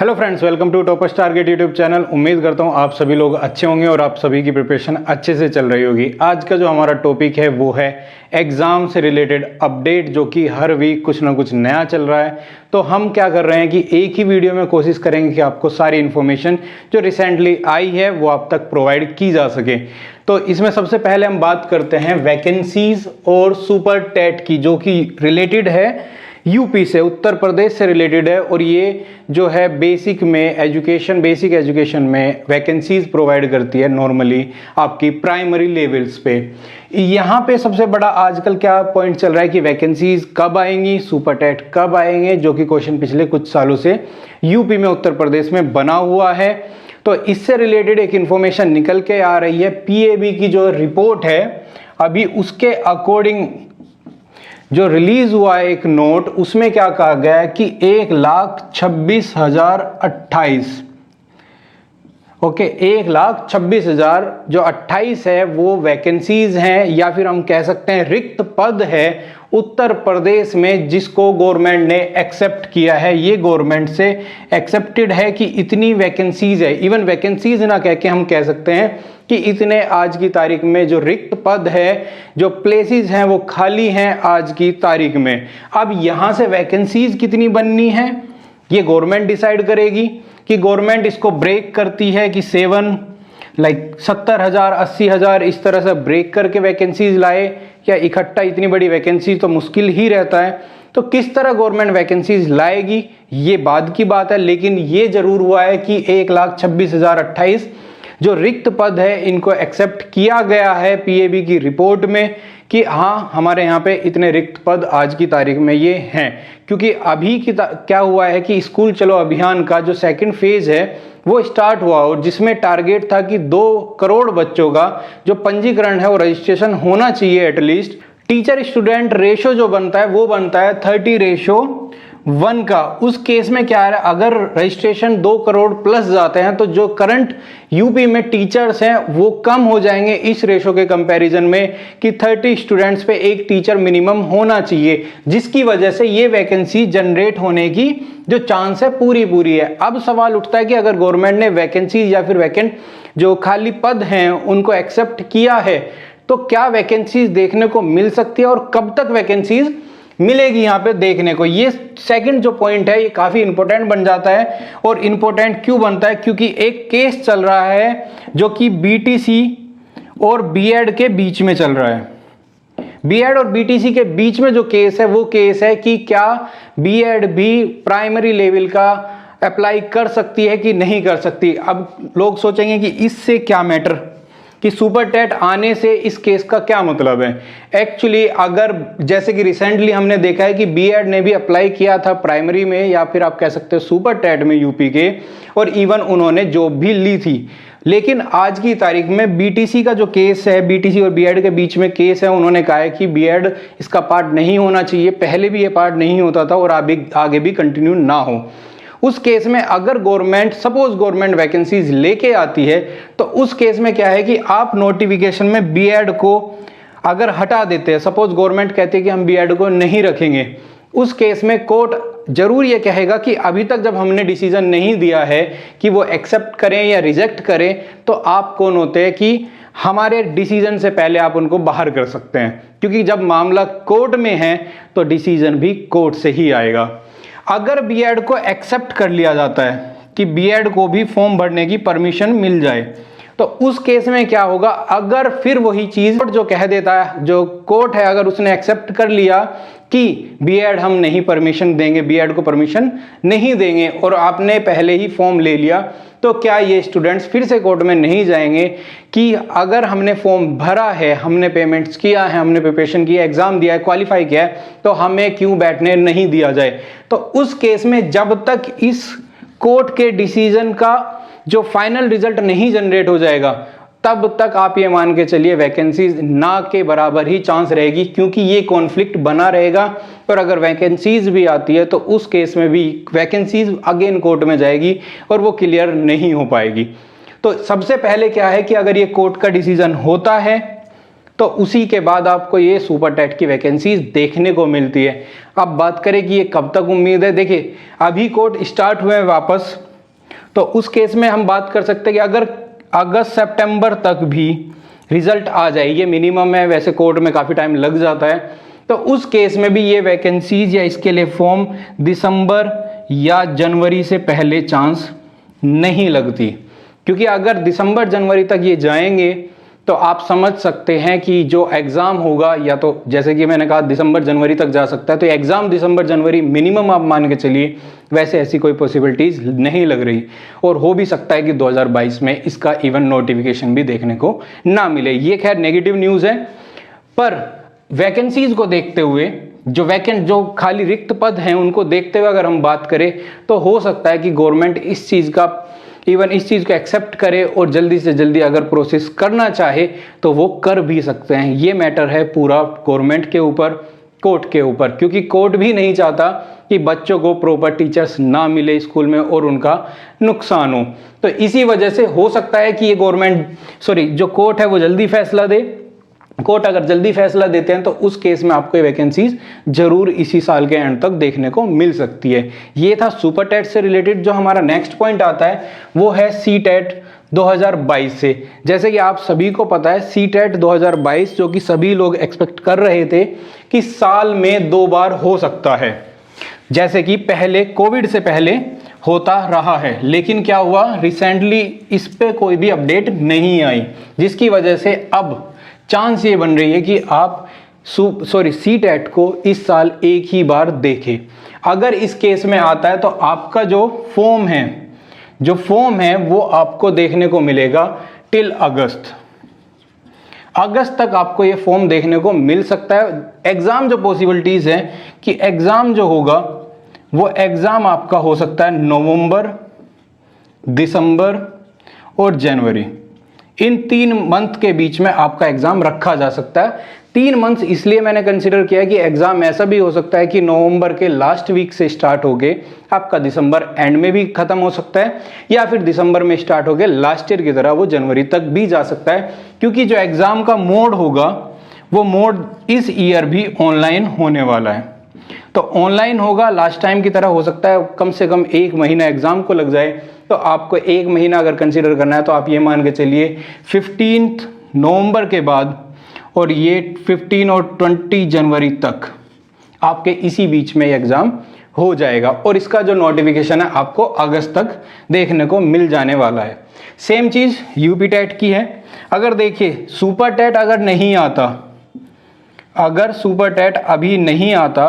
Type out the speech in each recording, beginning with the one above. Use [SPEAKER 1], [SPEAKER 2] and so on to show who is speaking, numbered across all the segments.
[SPEAKER 1] Hello friends, welcome to toppers target YouTube channel. उम्मीद करता हूँ आप सभी लोग अच्छे होंगे और आप सभी की प्रिपरेशन अच्छे से चल रही होगी। आज का जो हमारा टॉपिक है वो है एग्ज़ाम से रिलेटेड अपडेट, जो कि हर वीक कुछ ना कुछ नया चल रहा है। तो हम क्या कर रहे हैं कि एक ही वीडियो में कोशिश करेंगे कि आपको सारी इन्फॉर्मेशन जो रिसेंटली आई है वो आप तक प्रोवाइड की जा सके। तो इसमें सबसे पहले हम बात करते हैं वैकेंसीज और सुपर टेट की, जो कि रिलेटेड है यूपी से, उत्तर प्रदेश से रिलेटेड है। और ये जो है बेसिक एजुकेशन में वैकेंसीज प्रोवाइड करती है नॉर्मली आपकी प्राइमरी लेवल्स पे। यहाँ पे सबसे बड़ा आजकल क्या पॉइंट चल रहा है कि वैकेंसीज कब आएंगी, सुपर टेट कब आएंगे, जो कि क्वेश्चन पिछले कुछ सालों से यूपी में, उत्तर प्रदेश में बना हुआ है। तो इससे रिलेटेड एक इंफॉर्मेशन निकल के आ रही है। पीएबी की जो रिपोर्ट है अभी, उसके अकॉर्डिंग जो रिलीज हुआ है एक नोट, उसमें क्या कहा गया है कि 1,26,028, ओके, 1,26,000 जो 28 है वो वैकेंसीज हैं, या फिर हम कह सकते हैं रिक्त पद है उत्तर प्रदेश में, जिसको गवर्नमेंट ने एक्सेप्ट किया है। ये गवर्नमेंट से एक्सेप्टेड है कि इतनी वैकेंसीज है। इवन वैकेंसीज ना कह के हम कह सकते हैं कि इतने आज की तारीख में जो रिक्त पद है, जो प्लेसेस हैं वो खाली हैं आज की तारीख में। अब यहाँ से वैकेंसीज कितनी बननी है ये गवर्नमेंट डिसाइड करेगी कि गवर्नमेंट इसको ब्रेक करती है कि 70,000 80,000 इस तरह से ब्रेक करके वैकेंसीज लाए, या इकट्ठा इतनी बड़ी वैकेंसी तो मुश्किल ही रहता है। तो किस तरह गवर्नमेंट वैकेंसीज लाएगी ये बाद की बात है, लेकिन ये जरूर हुआ है कि 1,26,028 जो रिक्त पद है इनको एक्सेप्ट किया गया है पीएबी की रिपोर्ट में कि हाँ, हमारे यहाँ पे इतने रिक्त पद आज की तारीख में ये हैं। क्योंकि अभी की क्या हुआ है कि स्कूल चलो अभियान का जो सेकंड फेज है वो स्टार्ट हुआ, और जिसमें टारगेट था कि 2 करोड़ बच्चों का जो पंजीकरण है वो रजिस्ट्रेशन होना चाहिए एटलीस्ट। टीचर स्टूडेंट रेशो जो बनता है वो बनता है 30:1 का। उस केस में क्या है, अगर रजिस्ट्रेशन 2 करोड़ प्लस जाते हैं तो जो करंट यूपी में टीचर्स हैं वो कम हो जाएंगे इस रेशो के कंपैरिजन में कि 30 स्टूडेंट्स पे एक टीचर मिनिमम होना चाहिए, जिसकी वजह से ये वैकेंसी जनरेट होने की जो चांस है पूरी है। अब सवाल उठता है कि अगर गवर्नमेंट ने वैकेंसी या फिर वैकेंट जो खाली पद हैं उनको एक्सेप्ट किया है तो क्या वैकेंसीज देखने को मिल सकती है और कब तक वैकेंसीज मिलेगी यहाँ पे देखने को। ये सेकंड जो पॉइंट है ये काफी इंपॉर्टेंट बन जाता है। और इंपॉर्टेंट क्यों बनता है, क्योंकि एक केस चल रहा है जो कि बीटीसी और बीएड के बीच में चल रहा है। बीएड और बीटीसी के बीच में जो केस है वो केस है कि क्या बीएड भी प्राइमरी लेवल का अप्लाई कर सकती है कि नहीं कर सकती। अब लोग सोचेंगे कि इससे क्या मैटर, कि सुपर टेट आने से इस केस का क्या मतलब है। एक्चुअली अगर जैसे कि रिसेंटली हमने देखा है कि बीएड ने भी अप्लाई किया था प्राइमरी में, या फिर आप कह सकते हो सुपर टेट में यूपी के, और इवन उन्होंने जॉब भी ली थी। लेकिन आज की तारीख में बीटीसी का जो केस है, बीटीसी और बीएड के बीच में केस है, उन्होंने कहा है कि बीएड इसका पार्ट नहीं होना चाहिए, पहले भी ये पार्ट नहीं होता था और आगे भी कंटिन्यू ना हो। उस केस में अगर गवर्नमेंट वैकेंसीज लेके आती है तो उस केस में क्या है कि आप नोटिफिकेशन में बीएड को अगर हटा देते हैं, सपोज गवर्नमेंट कहती है कि हम बीएड को नहीं रखेंगे, उस केस में कोर्ट जरूर ये कहेगा कि अभी तक जब हमने डिसीजन नहीं दिया है कि वो एक्सेप्ट करें या रिजेक्ट करें, तो आप कौन होते हैं कि हमारे डिसीजन से पहले आप उनको बाहर कर सकते हैं। क्योंकि जब मामला कोर्ट में है तो डिसीजन भी कोर्ट से ही आएगा। अगर बीएड को एक्सेप्ट कर लिया जाता है कि बीएड को भी फॉर्म भरने की परमिशन मिल जाए, तो उस केस में क्या होगा, अगर फिर वही चीज जो कह देता है, जो कोर्ट है, अगर उसने एक्सेप्ट कर लिया कि बीएड हम नहीं परमिशन देंगे, बीएड को परमिशन नहीं देंगे, और आपने पहले ही फॉर्म ले लिया, तो क्या ये स्टूडेंट्स फिर से कोर्ट में नहीं जाएंगे कि अगर हमने फॉर्म भरा है, हमने पेमेंट्स किया है, हमने प्रिपरेशन किया, एग्जाम दिया है, क्वालिफाई किया है, तो हमें क्यों बैठने नहीं दिया जाए। तो उस केस में जब तक इस कोर्ट के डिसीजन का जो फाइनल रिजल्ट नहीं जनरेट हो जाएगा, तब तक आप ये मान के चलिए वैकेंसीज ना के बराबर ही चांस रहेगी, क्योंकि ये कॉन्फ्लिक्ट बना रहेगा। और अगर वैकेंसीज भी आती है तो उस केस में भी वैकेंसीज अगेन कोर्ट में जाएगी और वो क्लियर नहीं हो पाएगी। तो सबसे पहले क्या है कि अगर ये कोर्ट का डिसीजन होता है तो उसी के बाद आपको ये सुपर टेट की वैकेंसीज देखने को मिलती है। अब बात करें कि ये कब तक उम्मीद है, देखिए अभी कोर्ट स्टार्ट हुए हैं वापस, तो उस केस में हम बात कर सकते हैं कि अगर अगस्त सितंबर तक भी रिजल्ट आ जाए, ये मिनिमम है, वैसे कोर्ट में काफ़ी टाइम लग जाता है, तो उस केस में भी ये वैकेंसीज या इसके लिए फॉर्म दिसंबर या जनवरी से पहले चांस नहीं लगती। क्योंकि अगर दिसंबर जनवरी तक ये जाएंगे तो आप समझ सकते हैं कि जो एग्ज़ाम होगा, या तो जैसे कि मैंने कहा दिसंबर जनवरी तक जा सकता है, तो एग्ज़ाम दिसंबर जनवरी मिनिमम आप मान के चलिए, वैसे ऐसी कोई पॉसिबिलिटीज़ नहीं लग रही। और हो भी सकता है कि 2022 में इसका इवन नोटिफिकेशन भी देखने को ना मिले। ये खैर नेगेटिव न्यूज़ है, पर वैकेंसीज़ को देखते हुए, जो खाली रिक्त पद हैं उनको देखते हुए अगर हम बात करें, तो हो सकता है कि गवर्नमेंट इस चीज़ को एक्सेप्ट करे और जल्दी से जल्दी अगर प्रोसेस करना चाहे तो वो कर भी सकते हैं। ये मैटर है पूरा गवर्नमेंट के ऊपर, कोर्ट के ऊपर, क्योंकि कोर्ट भी नहीं चाहता कि बच्चों को प्रॉपर टीचर्स ना मिले स्कूल में और उनका नुकसान हो। तो इसी वजह से हो सकता है कि ये जो कोर्ट है वो जल्दी फैसला दे। कोर्ट अगर जल्दी फैसला देते हैं तो उस केस में आपको ये वैकेंसीज जरूर इसी साल के एंड तक देखने को मिल सकती है। ये था सुपर टेट से रिलेटेड। जो हमारा नेक्स्ट पॉइंट आता है वो है सी टेट 2022 से। जैसे कि आप सभी को पता है, सी टेट 2022 जो कि सभी लोग एक्सपेक्ट कर रहे थे कि साल में 2 बार हो सकता है, जैसे कि पहले कोविड से पहले होता रहा है। लेकिन क्या हुआ, रिसेंटली इस पे कोई भी अपडेट नहीं आई, जिसकी वजह से अब चांस ये बन रही है कि आप सी टेट को इस साल एक ही बार देखें। अगर इस केस में आता है तो आपका जो फॉर्म है वो आपको देखने को मिलेगा टिल अगस्त तक आपको ये फॉर्म देखने को मिल सकता है। एग्जाम जो पॉसिबिलिटीज है कि एग्जाम जो होगा वो एग्जाम आपका हो सकता है नवंबर, दिसंबर और जनवरी। इन 3 मंथ के बीच में आपका एग्जाम रखा जा सकता है। 3 मंथ इसलिए मैंने कंसिडर किया कि एग्जाम ऐसा भी हो सकता है कि नवंबर के लास्ट वीक से स्टार्ट होके आपका दिसंबर एंड में भी खत्म हो सकता है, या फिर दिसंबर में स्टार्ट होके लास्ट ईयर की तरह वो जनवरी तक भी जा सकता है। क्योंकि जो एग्जाम का मोड होगा वो मोड इस ईयर भी ऑनलाइन होने वाला है। तो ऑनलाइन होगा, लास्ट टाइम की तरह हो सकता है कम से कम 1 महीना एग्जाम को लग जाए। तो आपको 1 महीना अगर कंसीडर करना है तो आप ये मान के चलिए 15 नवंबर के बाद और ये 15 और 20 जनवरी तक आपके इसी बीच में एग्जाम हो जाएगा। और इसका जो नोटिफिकेशन है आपको अगस्त तक देखने को मिल जाने वाला है। सेम चीज़ यूपी टेट की है। अगर देखिए सुपर टेट अगर सुपर टेट अभी नहीं आता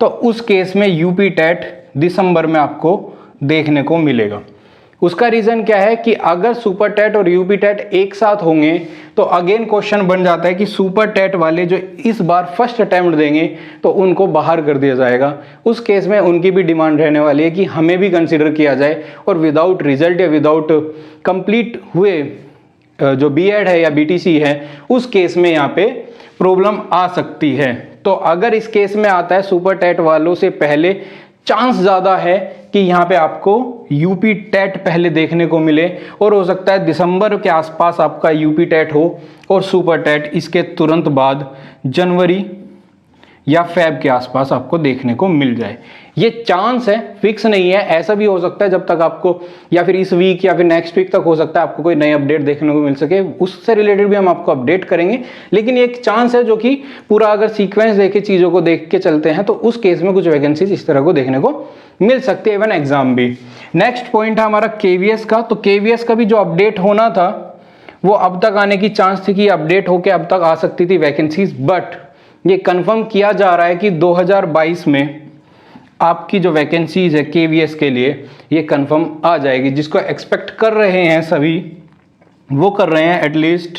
[SPEAKER 1] तो उस केस में यूपी टेट दिसंबर में आपको देखने को मिलेगा। उसका रीज़न क्या है कि अगर सुपर टेट और यूपी टेट एक साथ होंगे तो अगेन क्वेश्चन बन जाता है कि सुपर टेट वाले जो इस बार फर्स्ट अटेम्प्ट देंगे तो उनको बाहर कर दिया जाएगा। उस केस में उनकी भी डिमांड रहने वाली है कि हमें भी कंसिडर किया जाए, और विदाउट रिजल्ट या विदाउट कंप्लीट हुए जो बीएड है या बीटीसी है उस केस में यहाँ पे प्रॉब्लम आ सकती है। तो अगर इस केस में आता है सुपर टेट वालों से पहले, चांस ज़्यादा है कि यहाँ पे आपको यूपी टेट पहले देखने को मिले, और हो सकता है दिसंबर के आसपास आपका यूपी टेट हो और सुपर टेट इसके तुरंत बाद जनवरी या फेब के आसपास आपको देखने को मिल जाए। ये चांस है, फिक्स नहीं है। ऐसा भी हो सकता है जब तक आपको, या फिर इस वीक या फिर नेक्स्ट वीक तक हो सकता है आपको कोई नई अपडेट देखने को मिल सके, उससे रिलेटेड भी हम आपको अपडेट करेंगे। लेकिन ये एक चांस है जो कि पूरा अगर सीक्वेंस देखे, चीज़ों को देख के चलते हैं तो उस केस में कुछ वैकेंसीज इस तरह को देखने को मिल सकती है, इवन एग्जाम भी। नेक्स्ट पॉइंट है हमारा केवीएस का। तो केवीएस का भी जो अपडेट होना था वो अब तक आने की चांस थी कि अपडेट होके अब तक आ सकती थी वैकेंसीज, बट ये कंफर्म किया जा रहा है कि 2022 में आपकी जो वैकेंसीज है केवीएस के लिए ये कंफर्म आ जाएगी। जिसको एक्सपेक्ट कर रहे हैं सभी, वो कर रहे हैं एटलीस्ट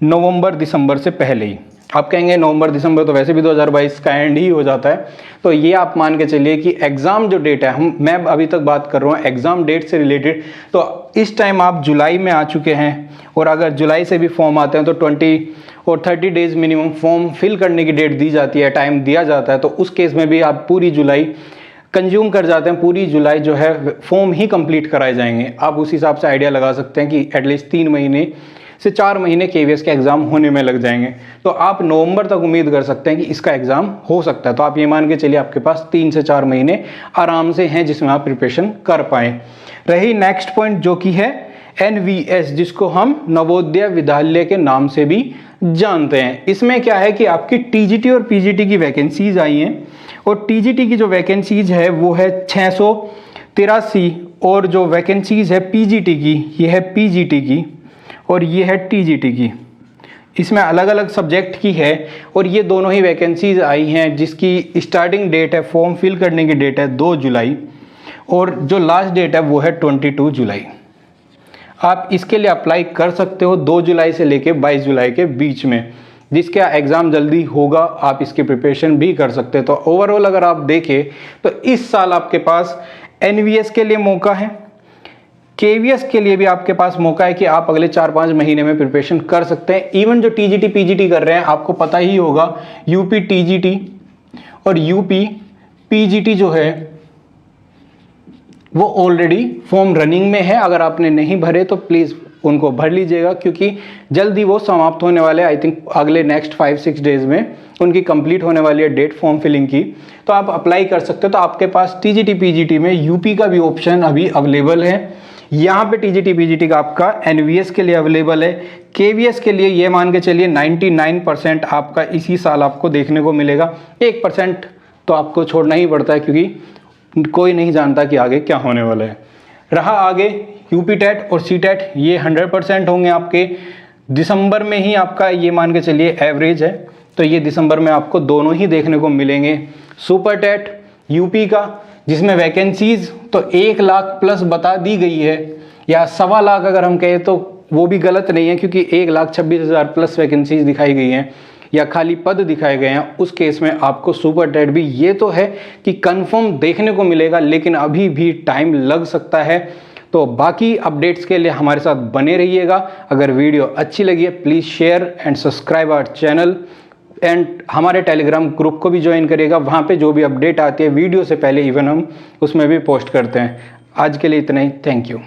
[SPEAKER 1] नवंबर दिसंबर से पहले ही। आप कहेंगे नवंबर दिसंबर तो वैसे भी 2022 का एंड ही हो जाता है, तो ये आप मान के चलिए कि एग्ज़ाम जो डेट है, मैं अभी तक बात कर रहा हूँ एग्ज़ाम डेट से रिलेटेड। तो इस टाइम आप जुलाई में आ चुके हैं, और अगर जुलाई से भी फॉर्म आते हैं तो 20 और 30 डेज मिनिमम फॉर्म फिल करने की डेट दी जाती है, टाइम दिया जाता है। तो उस केस में भी आप पूरी जुलाई कंज्यूम कर जाते हैं, पूरी जुलाई जो है फॉर्म ही कंप्लीट कराए जाएंगे। आप उस हिसाब से आइडिया लगा सकते हैं कि एटलीस्ट 3 महीने से 4 महीने KVS के एग्ज़ाम होने में लग जाएंगे। तो आप नवंबर तक उम्मीद कर सकते हैं कि इसका एग्ज़ाम हो सकता है। तो आप ये मान के चलिए आपके पास 3 से 4 महीने आराम से हैं जिसमें आप प्रिपरेशन कर पाएँ। रही नेक्स्ट पॉइंट जो कि है NVS, जिसको हम नवोदय विद्यालय के नाम से भी जानते हैं। इसमें क्या है कि आपकी TGT और PGT की वैकेंसीज आई हैं और TGT की जो वैकेंसीज है वो है 683 और जो वैकेंसीज है PGT की ये है PGT की और ये है TGT की। इसमें अलग अलग सब्जेक्ट की है और ये दोनों ही वैकेंसीज आई हैं जिसकी स्टार्टिंग डेट है, फॉर्म फिल करने की डेट है 2 जुलाई और जो लास्ट डेट है वो है 22 जुलाई। आप इसके लिए अप्लाई कर सकते हो 2 जुलाई से लेके 22 जुलाई के बीच में, जिसका एग्ज़ाम जल्दी होगा आप इसकी प्रिपरेशन भी कर सकते हैं। तो ओवरऑल अगर आप देखें तो इस साल आपके पास NVS के लिए मौका है, KVS के लिए भी आपके पास मौका है कि आप अगले 4-5 महीने में प्रिपरेशन कर सकते हैं। इवन जो TGT PGT कर रहे हैं आपको पता ही होगा UP TGT और UP PGT जो है वो ऑलरेडी फॉर्म रनिंग में है। अगर आपने नहीं भरे तो प्लीज़ उनको भर लीजिएगा क्योंकि जल्दी वो समाप्त होने वाले, आई थिंक अगले नेक्स्ट 5-6 डेज में उनकी कंप्लीट होने वाली है डेट फॉर्म फिलिंग की। तो आप अप्लाई कर सकते हो। तो आपके पास TGT PGT में UP का भी ऑप्शन अभी अवेलेबल है। यहाँ पे TGT PGT का आपका NVS के लिए अवेलेबल है। KVS के लिए ये मान के चलिए 99% आपका इसी साल आपको देखने को मिलेगा। 1% तो आपको छोड़ना ही पड़ता है क्योंकि कोई नहीं जानता कि आगे क्या होने वाला है। रहा आगे UP TET और CTET, ये 100% होंगे आपके। दिसंबर में ही आपका ये मान के चलिए एवरेज है, तो ये दिसंबर में आपको दोनों ही देखने को मिलेंगे। सुपर टेट UP का जिसमें वैकेंसीज तो 1 लाख प्लस बता दी गई है, या 1.25 लाख अगर हम कहें तो वो भी गलत नहीं है क्योंकि 1,26,000 प्लस वैकेंसीज दिखाई गई हैं या खाली पद दिखाए गए हैं। उस केस में आपको सुपर टेट भी ये तो है कि कंफर्म देखने को मिलेगा, लेकिन अभी भी टाइम लग सकता है। तो बाकी अपडेट्स के लिए हमारे साथ बने रहिएगा। अगर वीडियो अच्छी लगी है please share and subscribe our channel एंड हमारे टेलीग्राम ग्रुप को भी ज्वाइन करिएगा। वहाँ पे जो भी अपडेट आती है वीडियो से पहले इवन हम उसमें भी पोस्ट करते हैं। आज के लिए इतना ही, थैंक यू।